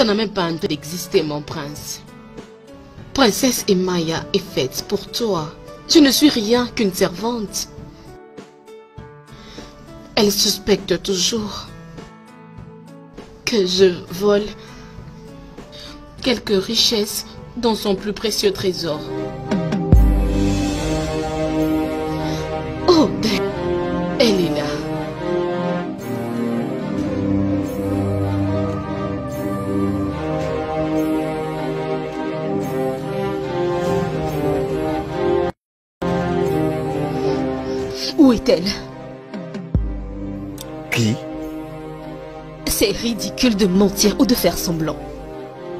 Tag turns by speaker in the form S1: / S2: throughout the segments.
S1: Ça n'a même pas un droit d'exister, mon prince. Princesse Emaya est faite pour toi. Je ne suis rien qu'une servante. Elle suspecte toujours que je vole quelques richesses dans son plus précieux trésor. Oh, ben, elle est là. Où est-elle?
S2: Qui?
S1: C'est ridicule de mentir ou de faire semblant.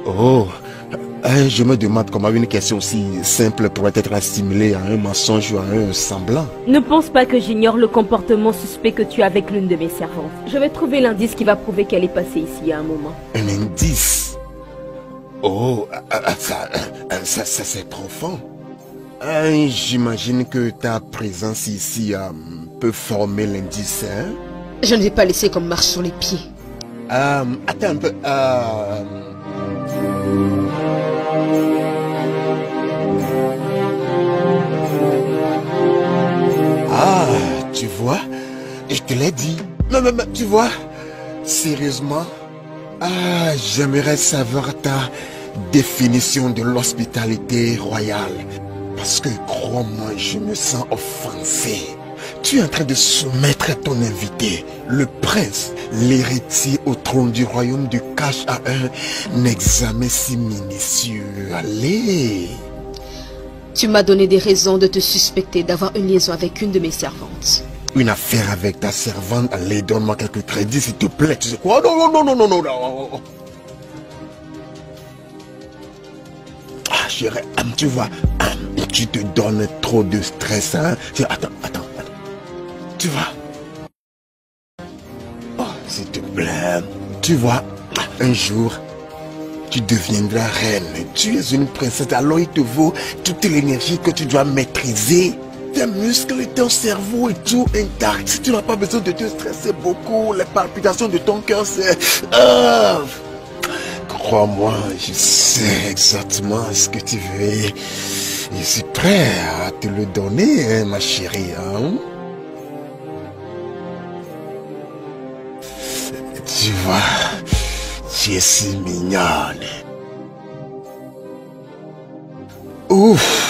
S2: Oh, je me demande comment une question aussi simple pourrait être assimilée à un mensonge ou à un semblant.
S3: Ne pense pas que j'ignore le comportement suspect que tu as avec l'une de mes servantes. Je vais trouver l'indice qui va prouver qu'elle est passée ici à un moment.
S2: Un indice? Oh, ça c'est profond. J'imagine que ta présence ici peut former l'indice, hein?
S1: Je ne vais pas laisser qu'on marche sur les pieds.
S2: Attends un peu. Tu vois, je te l'ai dit. Mais, tu vois, sérieusement, j'aimerais savoir ta définition de l'hospitalité royale. Parce que, crois-moi, je me sens offensé. Tu es en train de soumettre ton invité, le prince, l'héritier au trône du royaume du Cache à un examen si minutieux. Allez!
S1: Tu m'as donné des raisons de te suspecter d'avoir une liaison avec une de mes servantes.
S2: Une affaire avec ta servante? Allez, donne-moi quelques crédits, s'il te plaît. Tu sais quoi? Non. Chérie, tu vois, tu te donnes trop de stress, hein? Attends. Tu vois? Oh, s'il te plaît. Tu vois, un jour, tu deviendras reine. Tu es une princesse, alors il te vaut toute l'énergie que tu dois maîtriser. Tes muscles, ton cerveau et tout intact. Si tu n'as pas besoin de te stresser beaucoup, les palpitations de ton cœur, c'est... Crois-moi, je sais exactement ce que tu veux. Je suis prêt à te le donner, hein, ma chérie. Hein? Tu vois, tu es si mignonne. Ouf.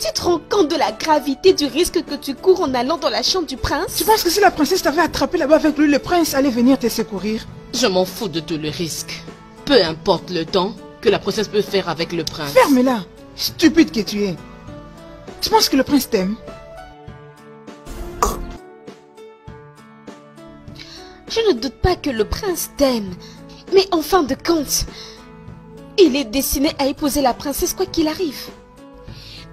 S1: Tu te rends compte de la gravité du risque que tu cours en allant dans la chambre du prince?
S4: Tu penses que si la princesse t'avait attrapé là-bas avec lui, le prince allait venir te secourir?
S1: Je m'en fous de tout le risque. Peu importe le temps que la princesse peut faire avec le prince.
S4: Ferme-la, stupide que tu es. Tu penses que le prince t'aime?
S1: Je ne doute pas que le prince t'aime. Mais en fin de compte, il est destiné à épouser la princesse quoi qu'il arrive.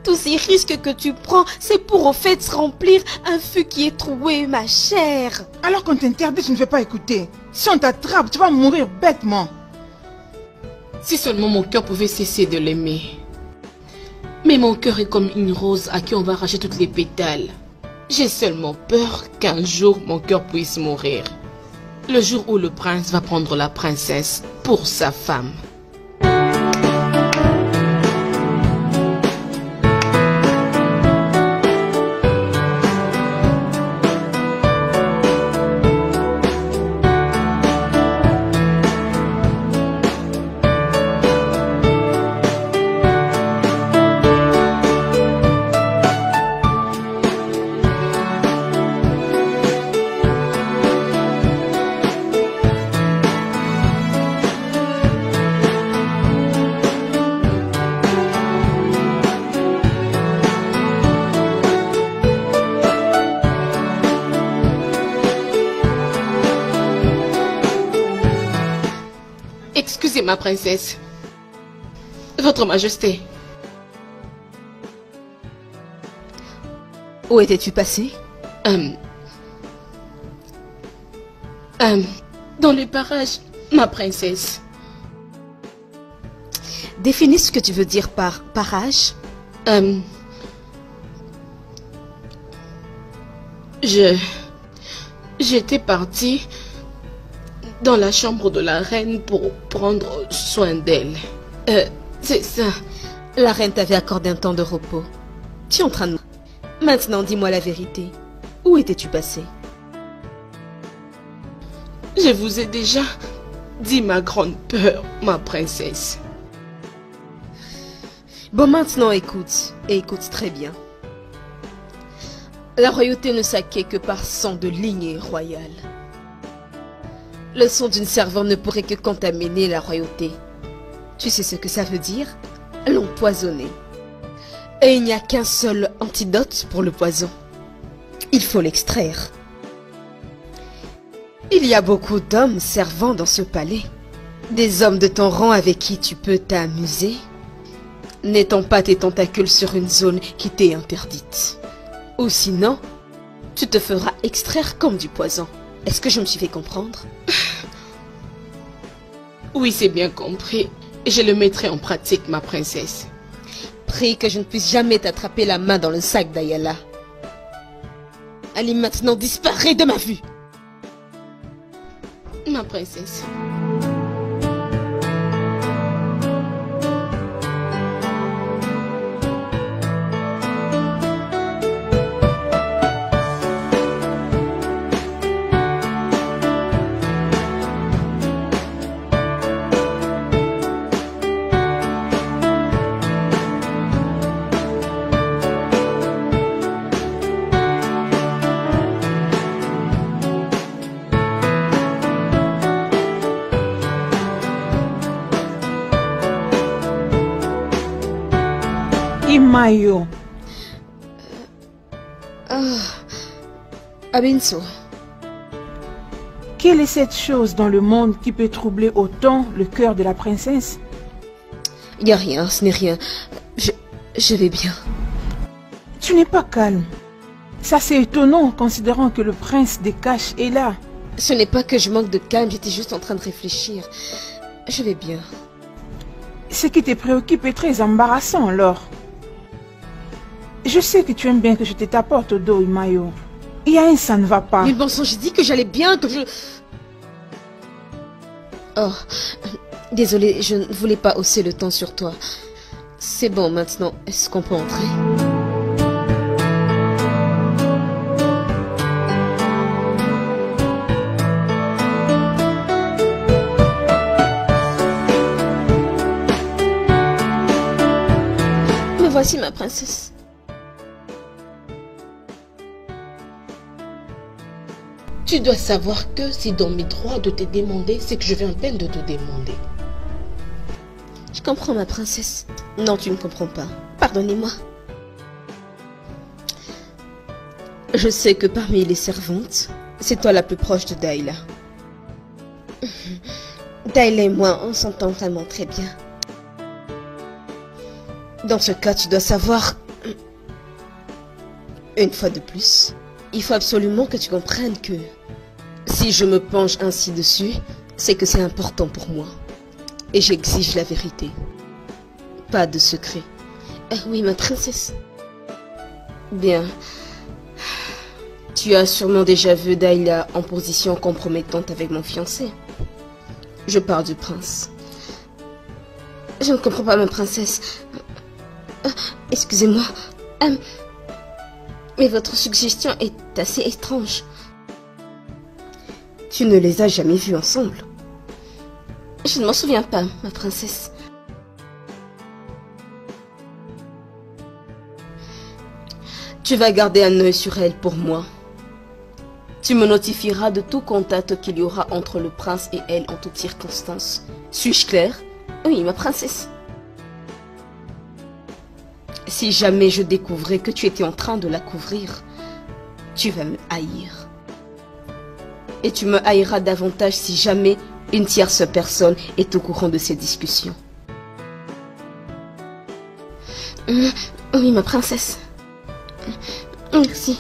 S1: Tous ces risques que tu prends, c'est pour au fait remplir un fût qui est troué, ma chère.
S4: Alors qu'on t'interdit, tu ne veux pas écouter. Si on t'attrape, tu vas mourir bêtement.
S1: Si seulement mon cœur pouvait cesser de l'aimer. Mais mon cœur est comme une rose à qui on va arracher toutes les pétales. J'ai seulement peur qu'un jour mon cœur puisse mourir. Le jour où le prince va prendre la princesse pour sa femme. Excusez ma princesse. Votre Majesté.
S5: Où étais-tu passé?
S1: Dans les parages, ma princesse.
S5: Définis ce que tu veux dire par parage.
S1: J'étais partie dans la chambre de la reine pour prendre soin d'elle. C'est ça.
S5: La reine t'avait accordé un temps de repos. Tu es en train de... Maintenant, dis-moi la vérité. Où étais-tu passé?
S1: Je vous ai déjà dit ma grande peur, ma princesse.
S5: Bon, maintenant écoute, et écoute très bien. La royauté ne s'acquiert que par sang de lignée royale. Le sang d'une servante ne pourrait que contaminer la royauté. Tu sais ce que ça veut dire? L'empoisonner. Et il n'y a qu'un seul antidote pour le poison. Il faut l'extraire. Il y a beaucoup d'hommes servants dans ce palais. Des hommes de ton rang avec qui tu peux t'amuser. N'étends pas tes tentacules sur une zone qui t'est interdite. Ou sinon, tu te feras extraire comme du poison. Est-ce que je me suis fait comprendre?
S1: Oui, c'est bien compris. Je le mettrai en pratique, ma princesse.
S5: Prie que je ne puisse jamais t'attraper la main dans le sac d'Ayala. Allez maintenant, disparais de ma vue.
S1: Ma princesse.
S4: Imayo.
S5: Abinso.
S4: Quelle est cette chose dans le monde qui peut troubler autant le cœur de la princesse?
S5: Il n'y a rien, ce n'est rien. Je vais bien.
S4: Tu n'es pas calme. Ça c'est étonnant considérant que le prince des Caches est là.
S5: Ce n'est pas que je manque de calme, j'étais juste en train de réfléchir. Je vais bien.
S4: Ce qui te préoccupe est très embarrassant alors. Je sais que tu aimes bien que je te t'apporte au dos, Imayo. Il y a un ça ne va pas.
S5: Mais bon sang, j'ai dit que j'allais bien, que je... Oh, désolée, je ne voulais pas hausser le temps sur toi. C'est bon maintenant, est-ce qu'on peut entrer? Me voici ma princesse.
S1: Tu dois savoir que c'est dans mes droits de te demander ce que je viens à peine de te demander.
S5: Je comprends ma princesse. Non, tu ne comprends pas. Pardonnez-moi. Je sais que parmi les servantes, c'est toi la plus proche de Dayla. Dayla et moi, on s'entend vraiment très bien. Dans ce cas, tu dois savoir... Une fois de plus, il faut absolument que tu comprennes que... Si je me penche ainsi dessus, c'est que c'est important pour moi. Et j'exige la vérité. Pas de secret. Oui, ma princesse. Bien. Tu as sûrement déjà vu Dayla en position compromettante avec mon fiancé. Je parle du prince. Je ne comprends pas, ma princesse. Excusez-moi. Mais votre suggestion est assez étrange. Tu ne les as jamais vus ensemble. Je ne m'en souviens pas, ma princesse. Tu vas garder un œil sur elle pour moi. Tu me notifieras de tout contact qu'il y aura entre le prince et elle en toutes circonstances. Suis-je claire? Oui, ma princesse. Si jamais je découvrais que tu étais en train de la couvrir, tu vas me haïr. Et tu me haïras davantage si jamais une tierce personne est au courant de ces discussions. Oui, ma princesse. Merci.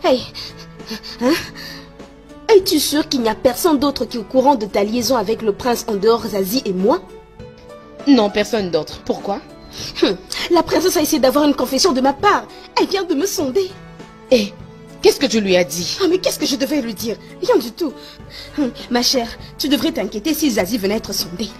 S5: Hey, hein? Es-tu sûr qu'il n'y a personne d'autre qui est au courant de ta liaison avec le prince en dehors Zazie et moi?
S1: Non, personne d'autre. Pourquoi?
S5: La princesse a essayé d'avoir une confession de ma part. Elle vient de me sonder.
S1: Eh, qu'est-ce que tu lui as dit?
S5: Ah, mais qu'est-ce que je devais lui dire? Rien du tout. Ma chère, tu devrais t'inquiéter si Zazie venait être sondée.